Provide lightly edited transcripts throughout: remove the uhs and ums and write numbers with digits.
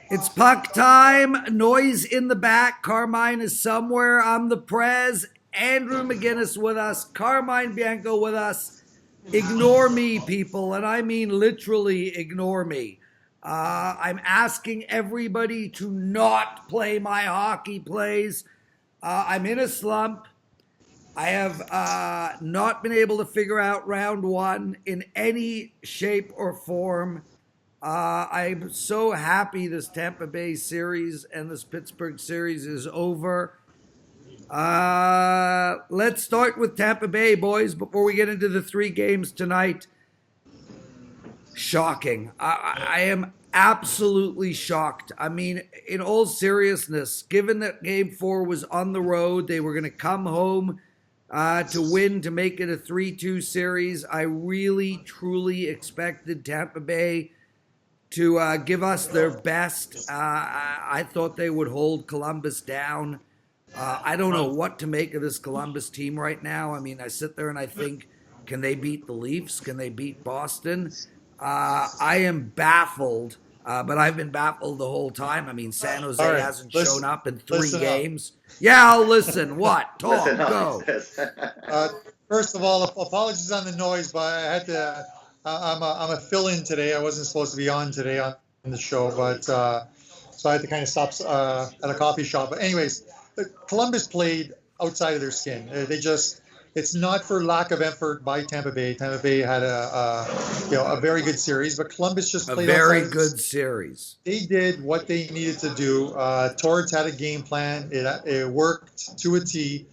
It's puck time. Noise in the back. Carmine is somewhere. I'm the Prez. Andrew McInnis with us. Carmine Bianco with us. Ignore me, people, and I mean literally ignore me. I'm asking everybody to not play my hockey plays. I'm in a slump. I have not been able to figure out round one in any shape or form. I'm so happy this Tampa Bay series and this Pittsburgh series is over. Let's start with Tampa Bay, boys, before we get into the three games tonight. Shocking. I am absolutely shocked. I mean, in all seriousness, given that game four was on the road, they were going to come home to win, to make it a 3-2 series. I really, truly expected Tampa Bay to give us their best. I thought they would hold Columbus down. I don't know what to make of this Columbus team right now. I mean, I sit there and I think, can they beat the Leafs? Can they beat Boston? I am baffled, but I've been baffled the whole time. I mean, San Jose hasn't shown up in three games. Yeah, I'll listen. What? Talk. Go. First of all, apologies on the noise, but I had to. I'm a fill-in today. I wasn't supposed to be on today on the show, but so I had to kind of stop at a coffee shop. But anyways, Columbus played outside of their skin. It's not for lack of effort by Tampa Bay. Tampa Bay had a very good series, but Columbus just played a very good series. They did what they needed to do. Torts had a game plan. It worked to a T,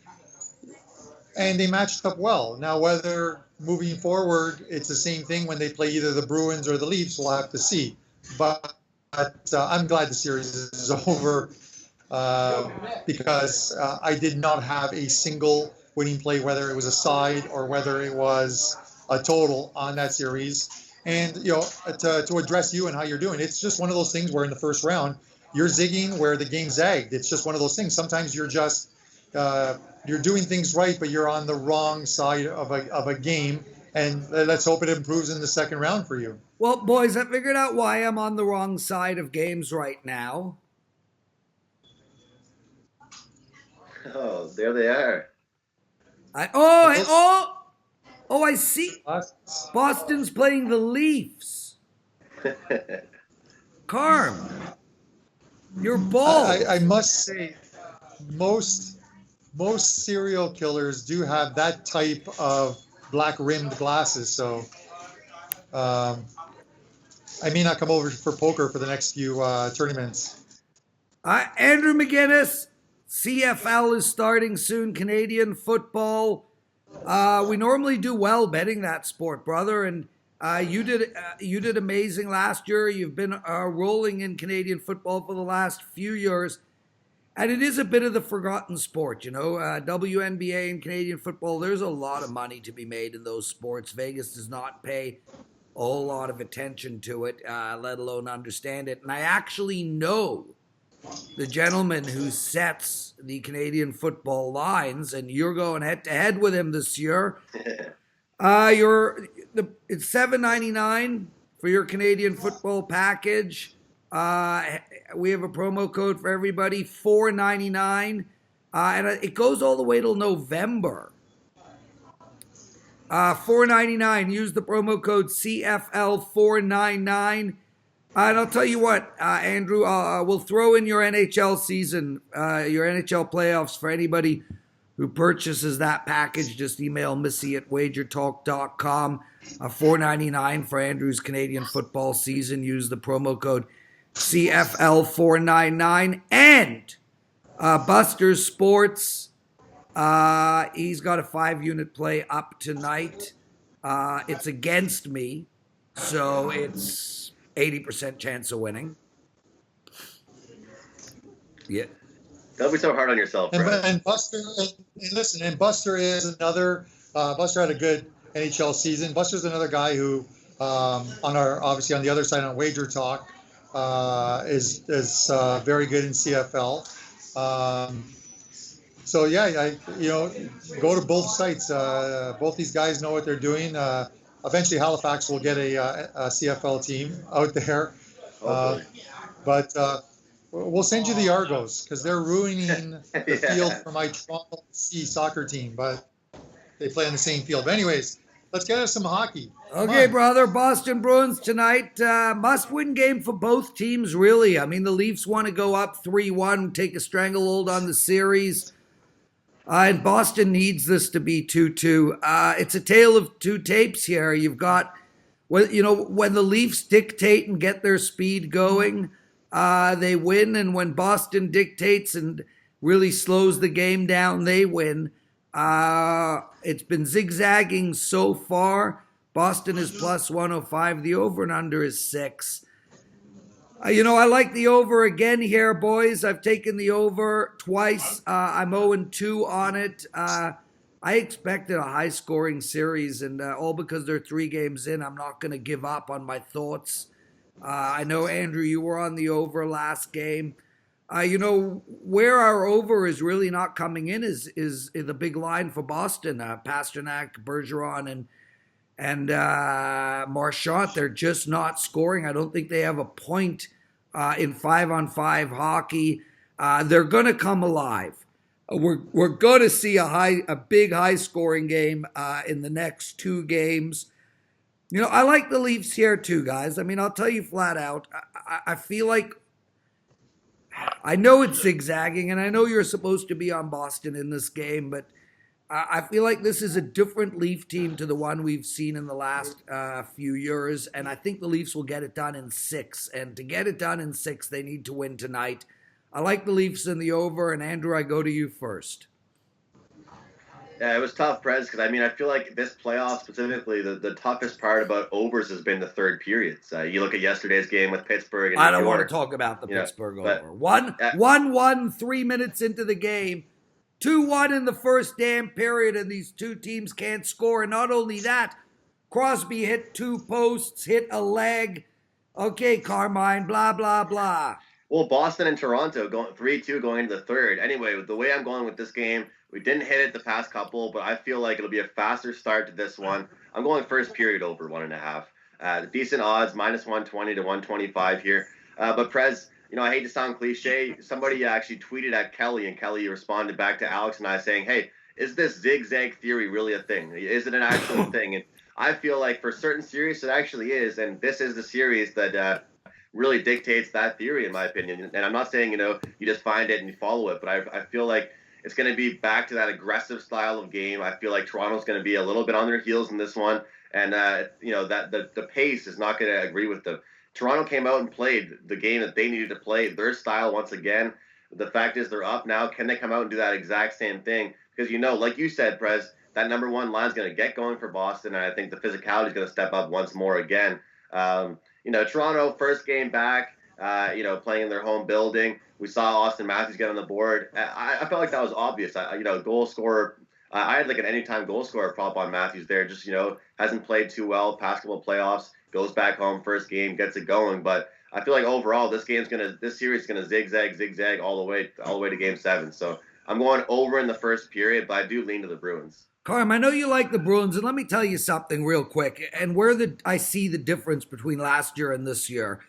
and they matched up well. Now, whether moving forward it's the same thing when they play either the Bruins or the Leafs, we'll have to see. But I'm glad the series is over because I did not have a single winning play, whether it was a side or whether it was a total on that series. And, to address you and how you're doing, it's just one of those things where in the first round, you're zigging where the game zagged. It's just one of those things. Sometimes you're just, you're doing things right, but you're on the wrong side of a game. And let's hope it improves in the second round for you. Well, boys, I figured out why I'm on the wrong side of games right now. Oh, there they are. I see. Boston's playing the Leafs. Carm, you're bald. I must say, most serial killers do have that type of black rimmed glasses. So I may not come over for poker for the next few tournaments. Andrew McInnis, CFL is starting soon. Canadian football. We normally do well betting that sport, brother, and you did amazing last year. You've been rolling in Canadian football for the last few years, and it is a bit of the forgotten sport, WNBA and Canadian football. There's a lot of money to be made in those sports. Vegas does not pay a whole lot of attention to it, let alone understand it. And I actually know the gentleman who sets the Canadian football lines, and you're going head to head with him this year. It's $7.99 for your Canadian football package. We have a promo code for everybody, $4.99, and it goes all the way till November. $4.99. Use the promo code CFL499. And I'll tell you what, Andrew, we'll throw in your NHL season, your NHL playoffs for anybody who purchases that package. Just email Missy at wagertalk.com. $4.99 for Andrew's Canadian football season. Use the promo code CFL499. And Buster Sports, he's got a 5-unit play up tonight. It's against me, so it's 80% chance of winning. Yeah. Don't be so hard on yourself, bro. And Buster, and Buster is another. Buster had a good NHL season. Buster's another guy who, obviously on the other side on Wager Talk, is very good in CFL. So yeah, go to both sites. Both these guys know what they're doing. Eventually, Halifax will get a CFL team out there. But we'll send you the Argos because they're ruining the field for my Toronto C soccer team, but they play on the same field. But anyways, let's get us some hockey. Okay, brother. Boston Bruins tonight. Must-win game for both teams, really. I mean, the Leafs want to go up 3-1, take a stranglehold on the series. And Boston needs this to be 2-2. It's a tale of two tapes here. You've got, when the Leafs dictate and get their speed going, they win. And when Boston dictates and really slows the game down, they win. It's been zigzagging so far. Boston is plus 105. The over and under is 6. I like the over again here, boys. I've taken the over twice. I'm 0-2 on it. I expected a high-scoring series, and all because they're 3 games in, I'm not going to give up on my thoughts. I know, Andrew, you were on the over last game. Where our over is really not coming in is the big line for Boston. Pasternak, Bergeron, and Marchand. They're just not scoring. I don't think they have a point in 5-on-5 hockey. They're going to come alive. We're going to see a big high scoring game in the next 2 games. I like the Leafs here too, guys. I mean, I'll tell you flat out. I feel like, I know it's zigzagging, and I know you're supposed to be on Boston in this game, but I feel like this is a different Leaf team to the one we've seen in the last few years, and I think the Leafs will get it done in 6. And to get it done in 6, they need to win tonight. I like the Leafs in the over, and Andrew, I go to you first. Yeah, it was tough, Prez, because I feel like this playoff specifically, the toughest part about overs has been the third periods. You look at yesterday's game with Pittsburgh. And I don't want to talk about the Pittsburgh over. 1-1, 3 minutes into the game. 2-1 in the first damn period, and these 2 teams can't score. And not only that, Crosby hit 2 posts, hit a leg. Okay, Carmine, blah, blah, blah. Well, Boston and Toronto going 3-2 going into the third. Anyway, the way I'm going with this game, we didn't hit it the past couple, but I feel like it'll be a faster start to this one. I'm going first period over 1.5. Decent odds, minus 120 to 125 here. But Prez, I hate to sound cliche. Somebody actually tweeted at Kelly, and Kelly responded back to Alex and I saying, hey, is this zigzag theory really a thing? Is it an actual thing? And I feel like for certain series it actually is, and this is the series that really dictates that theory, in my opinion. And I'm not saying, you just find it and you follow it, but I feel like it's going to be back to that aggressive style of game. I feel like Toronto's going to be a little bit on their heels in this one, and that the pace is not going to agree with them. Toronto came out and played the game that they needed to play, their style once again. The fact is they're up now. Can they come out and do that exact same thing? Because, like you said, Prez, that number 1 line is going to get going for Boston, and I think the physicality is going to step up once more again. Toronto, first game back, playing in their home building. We saw Austin Matthews get on the board. I felt like that was obvious. Goal scorer. I had like an anytime goal scorer prop on Matthews there. Just, hasn't played too well past couple playoffs. Goes back home, first game, gets it going. But I feel like overall this series is gonna zigzag all the way to Game 7. So I'm going over in the first period, but I do lean to the Bruins. Carm, I know you like the Bruins, and let me tell you something real quick. And where I see the difference between last year and this year.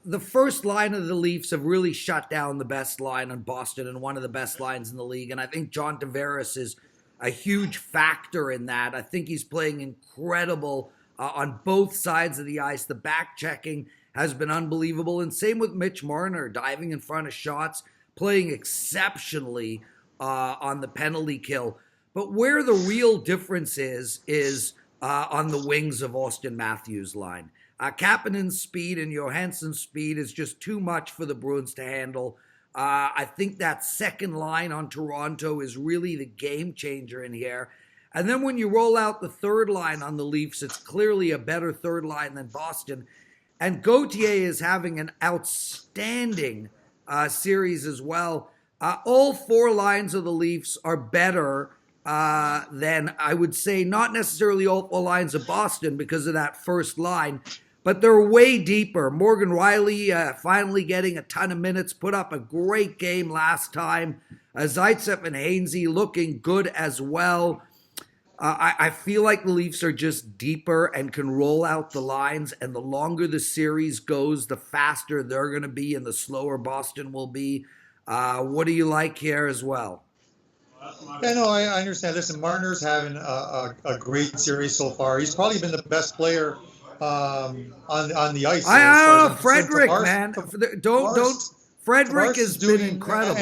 The first line of the Leafs have really shut down the best line in Boston and one of the best lines in the league. And I think John Tavares is a huge factor in that. I think he's playing incredible on both sides of the ice. The back checking has been unbelievable. And same with Mitch Marner, diving in front of shots, playing exceptionally on the penalty kill. But where the real difference is on the wings of Austin Matthews' line. Kapanen's speed and Johansson's speed is just too much for the Bruins to handle. I think that second line on Toronto is really the game changer in here. And then when you roll out the third line on the Leafs, it's clearly a better third line than Boston. And Gauthier is having an outstanding series as well. All 4 lines of the Leafs are better than, I would say, not necessarily all 4 lines of Boston because of that first line, but they're way deeper. Morgan Rielly finally getting a ton of minutes, put up a great game last time. Zaitsev and Hainsey looking good as well. I feel like the Leafs are just deeper and can roll out the lines, and the longer the series goes, the faster they're going to be and the slower Boston will be. What do you like here as well? Yeah, no, I understand. Listen, Marner's having a great series so far. He's probably been the best player on the ice. Frederick, man. Don't. Frederick has been incredible.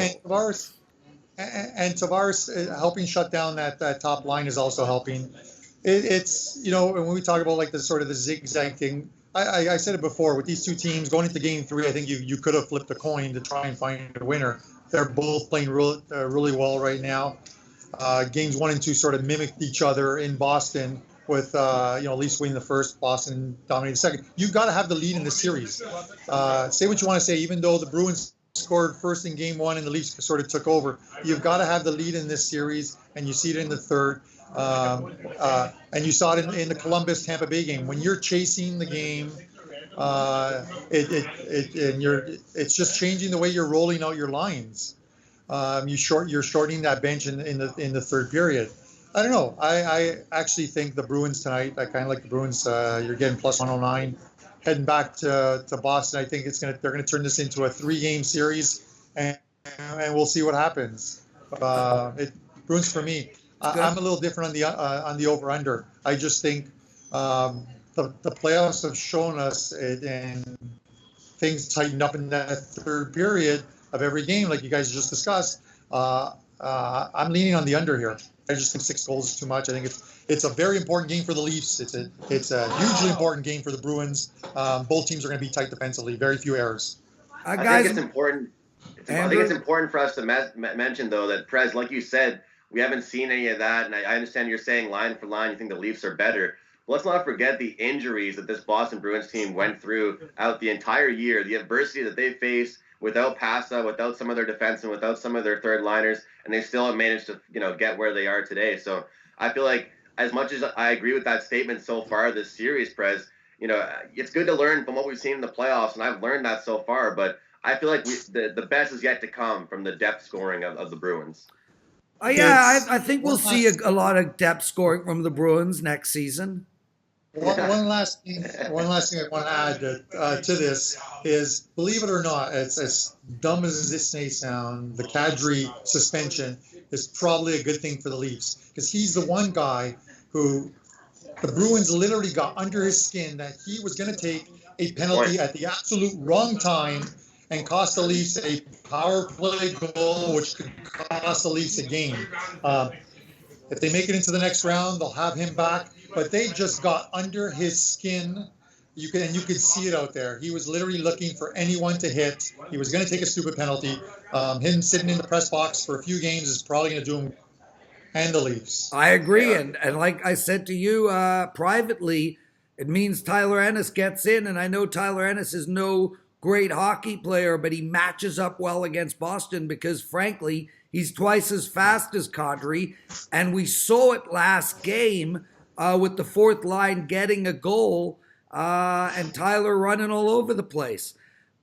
And Tavares helping shut down that top line is also helping. It's, when we talk about like the sort of the zigzag thing, I said it before, with these two teams going into game 3, I think you could have flipped a coin to try and find a winner. They're both playing really well right now. Games 1 and 2 sort of mimicked each other in Boston with, Leafs winning the first, Boston dominating the second. You've got to have the lead in the series. Say what you want to say, even though the Bruins scored first in game 1 and the Leafs sort of took over, you've got to have the lead in this series, and you see it in the third. And you saw it in the Columbus-Tampa Bay game. When you're chasing the game, it's just changing the way you're rolling out your lines. You're shortening that bench in the third period. I don't know. I actually think the Bruins tonight. I kind of like the Bruins. You're getting plus 109. Heading back to Boston, I think they're gonna turn this into a 3-game series, and we'll see what happens. Bruins for me. I'm a little different on the over/under. I just think the playoffs have shown us it, and things tightened up in that third period of every game, like you guys just discussed. I'm leaning on the under here. I just think 6 goals is too much. I think it's a very important game for the Leafs. It's a hugely important game for the Bruins. Both teams are going to be tight defensively. Very few errors. I think it's important. I think it's important for us to mention, though, that Prez, like you said, we haven't seen any of that. And I understand you're saying line for line, you think the Leafs are better. But let's not forget the injuries that this Boston Bruins team went through out the entire year, the adversity that they faced without Pasta, without some of their defensemen, without some of their third liners, and they still have managed to, get where they are today. So I feel like, as much as I agree with that statement so far this series, Prez, it's good to learn from what we've seen in the playoffs, and I've learned that so far. But I feel like the best is yet to come from the depth scoring of the Bruins. I think we'll see a lot of depth scoring from the Bruins next season. One last thing I want to add to this is, believe it or not, it's as dumb as this may sound, the Kadri suspension is probably a good thing for the Leafs, because he's the one guy who the Bruins literally got under his skin that he was going to take a penalty at the absolute wrong time and cost the Leafs a power play goal, which could cost the Leafs a game. If they make it into the next round, they'll have him back. But they just got under his skin. You could see it out there. He was literally looking for anyone to hit. He was going to take a stupid penalty. Him sitting in the press box for a few games is probably going to do him and the Leafs. I agree. And like I said to you privately, it means Tyler Ennis gets in. And I know Tyler Ennis is no great hockey player, but he matches up well against Boston because, frankly, he's twice as fast as Kadri. And we saw it last game with the fourth line getting a goal and Tyler running all over the place.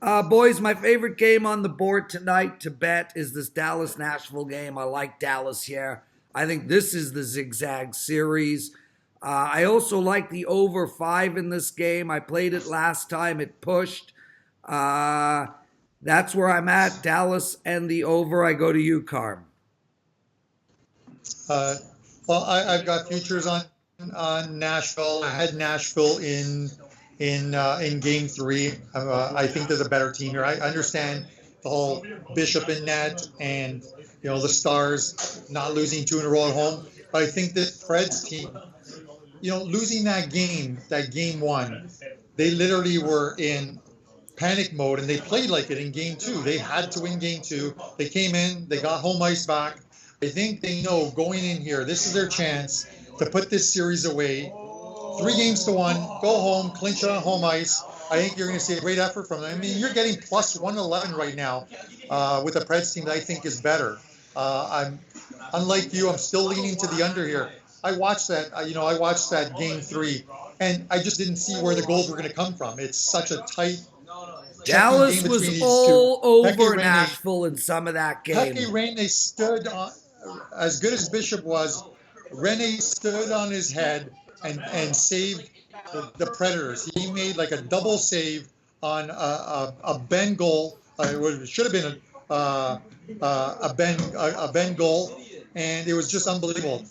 Boys, my favorite game on the board tonight to bet is this Dallas-Nashville game. I like Dallas here. I think this is the zigzag series. I also like the over 5 in this game. I played it last time. It pushed. That's where I'm at. Dallas and the over. I go to you, Carm. Well, I've got futures on Nashville. I had Nashville in game 3. I think there's a better team here. I understand the whole Bishop in net and the Stars not losing 2 in a row at home, but I think that Prez team, losing that game 1, they literally were in panic mode and they played like it in game 2. They had to win game 2. They came in, they got home ice back. I think they know going in here, this is their chance to put this series away. 3-1, go home, clinch it on home ice. I think you're going to see a great effort from them. I mean, you're getting plus 111 right now with a Preds team that I think is better. Unlike you, I'm still leaning to the under here. I watched that, I watched that game 3, and I just didn't see where the goals were going to come from. It's such a tight. Dallas was all over Nashville in some of that game. Pekka Rinne, they stood on, as good as Bishop was, Rene stood on his head and saved the Predators. He made like a double save on a Ben goal. It should have been a Ben goal, and it was just unbelievable.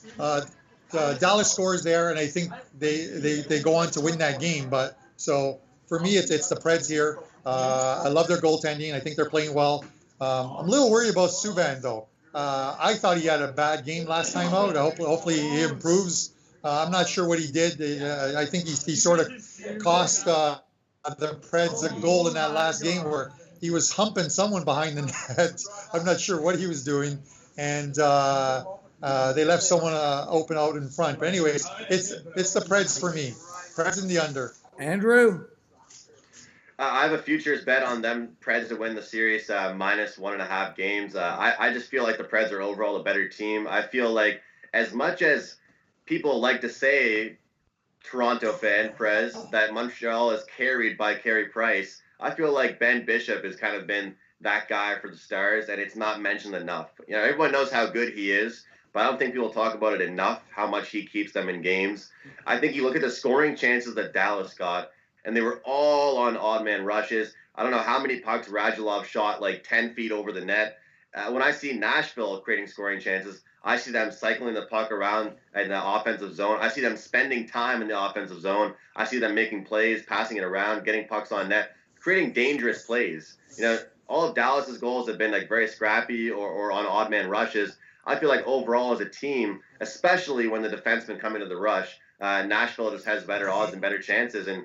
Dallas scores there, and I think they go on to win that game. But so for me, it's the Preds here. I love their goaltending. I think they're playing well. I'm a little worried about Subban though. I thought he had a bad game last time out. Hopefully he improves. I'm not sure what he did. I think he sort of cost the Preds a goal in that last game where he was humping someone behind the net. I'm not sure what he was doing, and they left someone open out in front. But anyways, it's the Preds for me. Preds in the under. Andrew? I have a futures bet on them Preds to win the series minus 1.5 games. I just feel like the Preds are overall a better team. I feel like as much as people like to say, Toronto fan, Prez, that Montreal is carried by Carey Price, I feel like Ben Bishop has kind of been that guy for the Stars, and it's not mentioned enough. You know, everyone knows how good he is, but I don't think people talk about it enough, how much he keeps them in games. I think you look at the scoring chances that Dallas got, and they were all on odd man rushes. I don't know how many pucks Radulov shot like 10 feet over the net. When I see Nashville creating scoring chances, I see them cycling the puck around in the offensive zone. I see them spending time in the offensive zone. I see them making plays, passing it around, getting pucks on net, creating dangerous plays. You know, all of Dallas's goals have been like very scrappy or on odd man rushes. I feel like overall as a team, especially when the defensemen come into the rush, Nashville just has better odds and better chances, and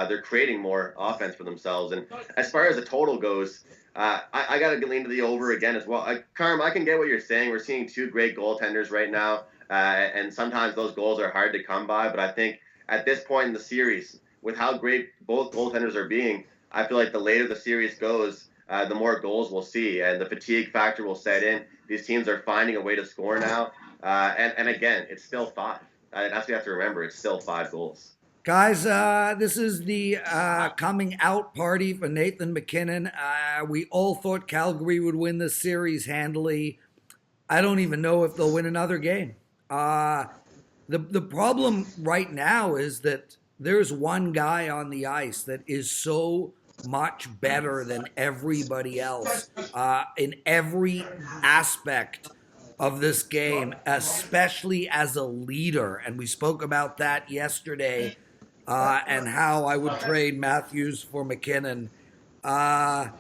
they're creating more offense for themselves. And as far as the total goes, I got to lean to the over again as well. Carm, I can get what you're saying. We're seeing two great goaltenders right now, and sometimes those goals are hard to come by. But I think at this point in the series, with how great both goaltenders are being, I feel like the later the series goes, the more goals we'll see, and the fatigue factor will set in. These teams are finding a way to score now, and again, it's still 5. That's what you have to remember. It's still 5 goals. Guys, this is the coming out party for Nathan McKinnon. We all thought Calgary would win the series handily. I don't even know if they'll win another game. The problem right now is that there's one guy on the ice that is so much better than everybody else in every aspect of this game, especially as a leader. And we spoke about that yesterday. And how I would trade Matthews for McKinnon. I'm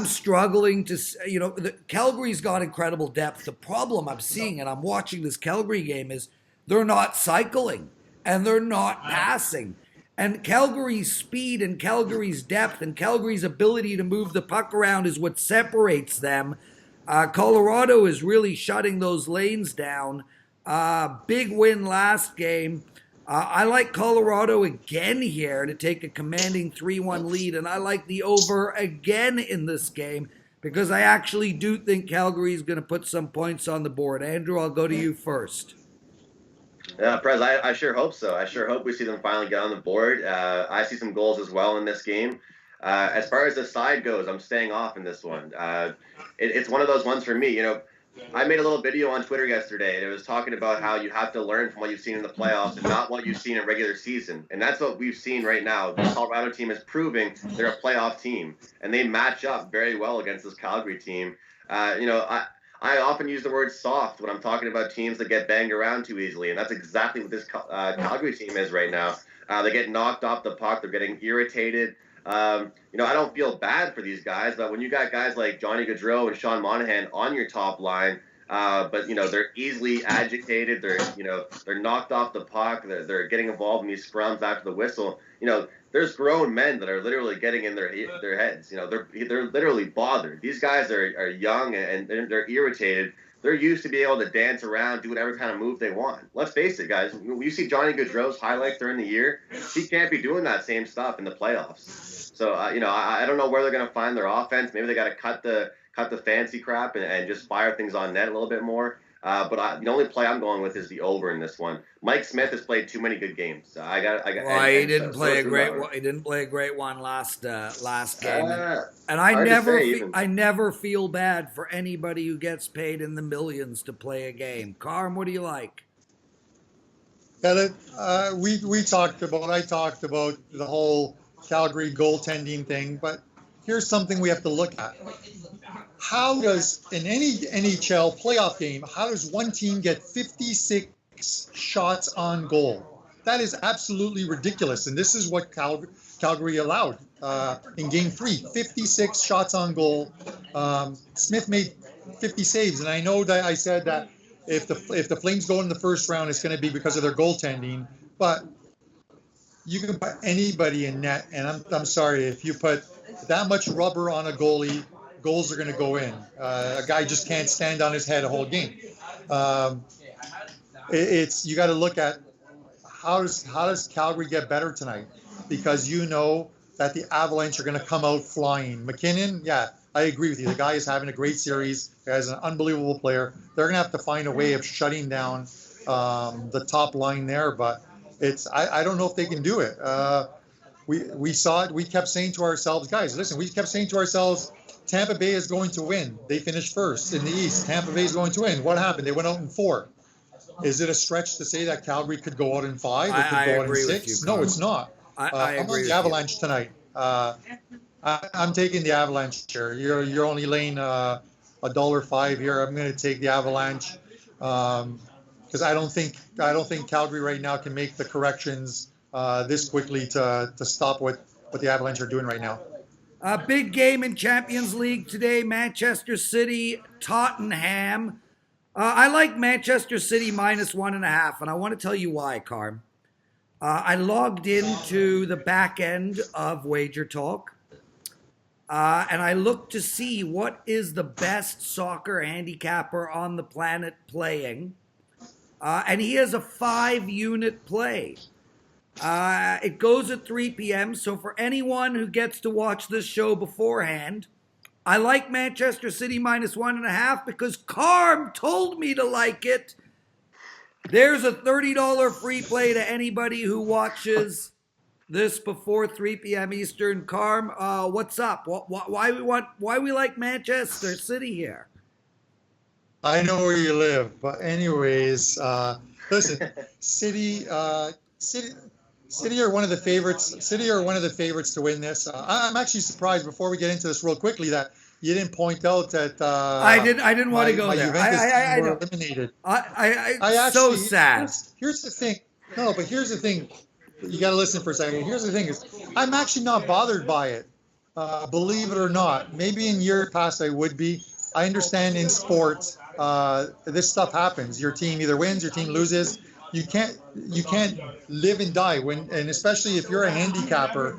struggling to, Calgary's got incredible depth. The problem I'm seeing, and I'm watching this Calgary game, is they're not cycling and they're not passing. And Calgary's speed and Calgary's depth and Calgary's ability to move the puck around is what separates them. Colorado is really shutting those lanes down. Big win last game. I like Colorado again here to take a commanding 3-1 lead, and I like the over again in this game because I actually do think Calgary is going to put some points on the board. Andrew, I'll go to you first. Yeah, Prez, I sure hope so. I sure hope we see them finally get on the board. I see some goals as well in this game. As far as the side goes, I'm staying off in this one. It's one of those ones for me, I made a little video on Twitter yesterday, and it was talking about how you have to learn from what you've seen in the playoffs and not what you've seen in regular season. And that's what we've seen right now. The Colorado team is proving they're a playoff team, and they match up very well against this Calgary team. I often use the word soft when I'm talking about teams that get banged around too easily, and that's exactly what this Calgary team is right now. They get knocked off the puck. They're getting irritated. I don't feel bad for these guys, but when you got guys like Johnny Gaudreau and Sean Monahan on your top line, but they're easily agitated. They're knocked off the puck. They're getting involved in these scrums after the whistle. There's grown men that are literally getting in their heads. They're literally bothered. These guys are young and they're irritated. They're used to being able to dance around, do whatever kind of move they want. Let's face it, guys. When you see Johnny Gaudreau's highlights during the year, he can't be doing that same stuff in the playoffs. So, I don't know where they're going to find their offense. Maybe they got to cut the fancy crap and just fire things on net a little bit more. The only play I'm going with is the over in this one. Mike Smith has played too many good games. Well, he didn't play a great one. He didn't play a great one last game. And I never feel bad for anybody who gets paid in the millions to play a game. Carm, what do you like? Yeah, I talked about the whole Calgary goaltending thing, but here's something we have to look at. How does, in any NHL playoff game, how does one team get 56 shots on goal? That is absolutely ridiculous, and this is what Calgary allowed in Game 3, 56 shots on goal. Smith made 50 saves, and I know that I said that if the Flames go in the first round, it's going to be because of their goaltending, but you can put anybody in net, and I'm sorry, if you put that much rubber on a goalie, goals are going to go in. A guy just can't stand on his head a whole game. You got to look at how does Calgary get better tonight, because you know that the Avalanche are going to come out flying. McKinnon, yeah, I agree with you. The guy is having a great series. The guy's an unbelievable player. They're going to have to find a way of shutting down the top line there, but I don't know if they can do it. We saw it. We kept saying to ourselves, guys, listen, we kept saying to ourselves, Tampa Bay is going to win. They finished first in the East. Tampa Bay is going to win. What happened? They went out in 4. Is it a stretch to say that Calgary could go out in 5 or could go out in 6? No, it's not. I'm on the Avalanche tonight. I'm taking the Avalanche here. You're only laying $1.05 here. I'm going to take the Avalanche because I don't think Calgary right now can make the corrections this quickly to stop what the Avalanche are doing right now. A big game in Champions League today, Manchester City, Tottenham. I like Manchester City -1.5, and I want to tell you why, Carm. I logged into the back end of Wager Talk, and I looked to see what is the best soccer handicapper on the planet playing, and he has a 5-unit play. It goes at 3 p.m., so for anyone who gets to watch this show beforehand, I like Manchester City -1.5 because Carm told me to like it. There's a $30 free play to anybody who watches this before 3 p.m. Eastern. Carm, what's up? Why we like Manchester City here? I know where you live, but anyways, listen, City are one of the favorites. City are one of the favorites to win this. I'm actually surprised, before we get into this real quickly, that you didn't point out that I didn't want to go there. I were eliminated. So sad. Here's the thing. No, but here's the thing. You got to listen for a second. Here's the thing: is I'm actually not bothered by it. Believe it or not, maybe in years past I would be. I understand in sports, this stuff happens. Your team either wins, your team loses. You can't live and die and especially if you're a handicapper,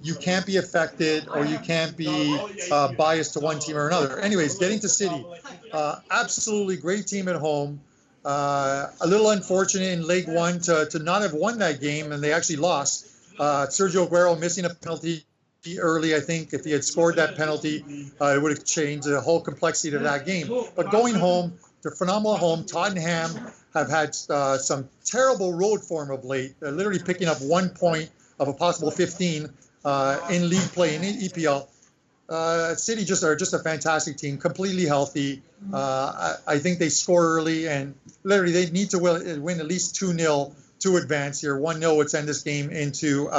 you can't be affected or you can't be biased to one team or another. Anyways, getting to City, absolutely great team at home. A little unfortunate in leg 1 to not have won that game, and they actually lost. Sergio Aguero missing a penalty early. I think if he had scored that penalty, it would have changed the whole complexity of that game. But going home, they're phenomenal at home. Tottenham have had some terrible road form of late, literally picking up 1 point of a possible 15 in league play in EPL. City are just a fantastic team, completely healthy. I think they score early, and literally they need to win at least 2-0 to advance here. 1-0 would send this game into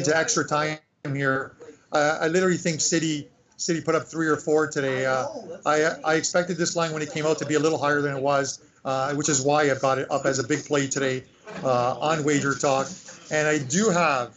extra time here. I literally think City put up 3 or 4 today. I expected this line when it came out to be a little higher than it was, which is why I've got it up as a big play today on Wager Talk. And I do have,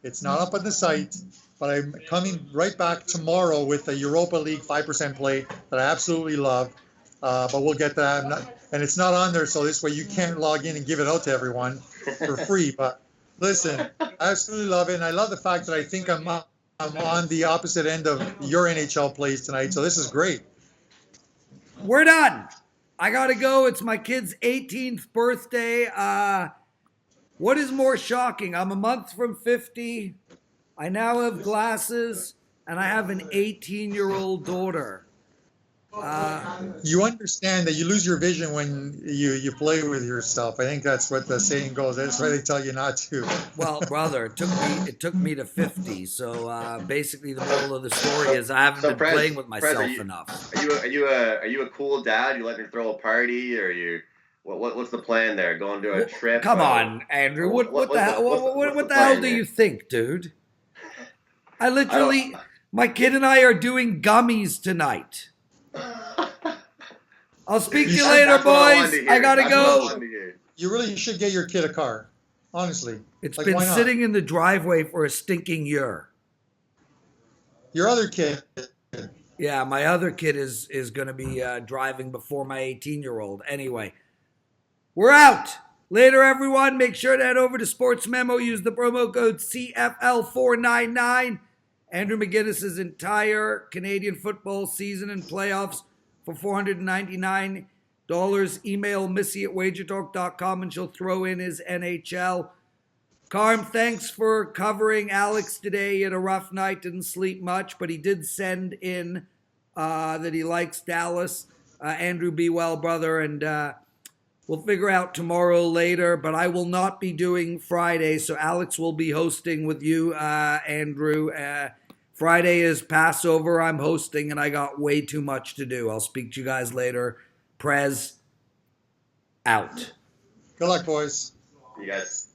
it's not up on the site, but I'm coming right back tomorrow with a Europa League 5% play that I absolutely love. But we'll get that. And it's not on there, so this way you can't log in and give it out to everyone for free. But listen, I absolutely love it. And I love the fact that I think I'm on the opposite end of your NHL plays tonight. So this is great. We're done. I got to go. It's my kid's 18th birthday. What is more shocking? I'm a month from 50. I now have glasses, and I have an 18-year-old daughter. You understand that you lose your vision when you play with yourself. I think that's what the saying goes. That's why they tell you not to. Well, brother, it took me to 50. So basically, the moral of the story is I haven't been Prez, playing with myself Prez, enough. Are you a cool dad? You letting her throw a party, or what's the plan there? Going to a trip? Come on, Andrew. What the hell do you think, dude? My kid and I are doing gummies tonight. I'll speak to you later, boys. I gotta go. You really should get your kid a car. Honestly. It's been sitting in the driveway for a stinking year. Your other kid. Yeah, my other kid is going to be driving before my 18-year-old. Anyway, we're out. Later, everyone. Make sure to head over to Sports Memo. Use the promo code CFL499. Andrew McInnis' entire Canadian football season and playoffs for $499. Email Missy at wagertalk.com and she'll throw in his NHL. Carm, thanks for covering Alex today. He had a rough night, didn't sleep much, but he did send in that he likes Dallas. Andrew, be well, brother, and we'll figure out tomorrow later, but I will not be doing Friday, so Alex will be hosting with you, Andrew. Friday is Passover. I'm hosting, and I got way too much to do. I'll speak to you guys later. Prez, out. Good luck, boys. You guys.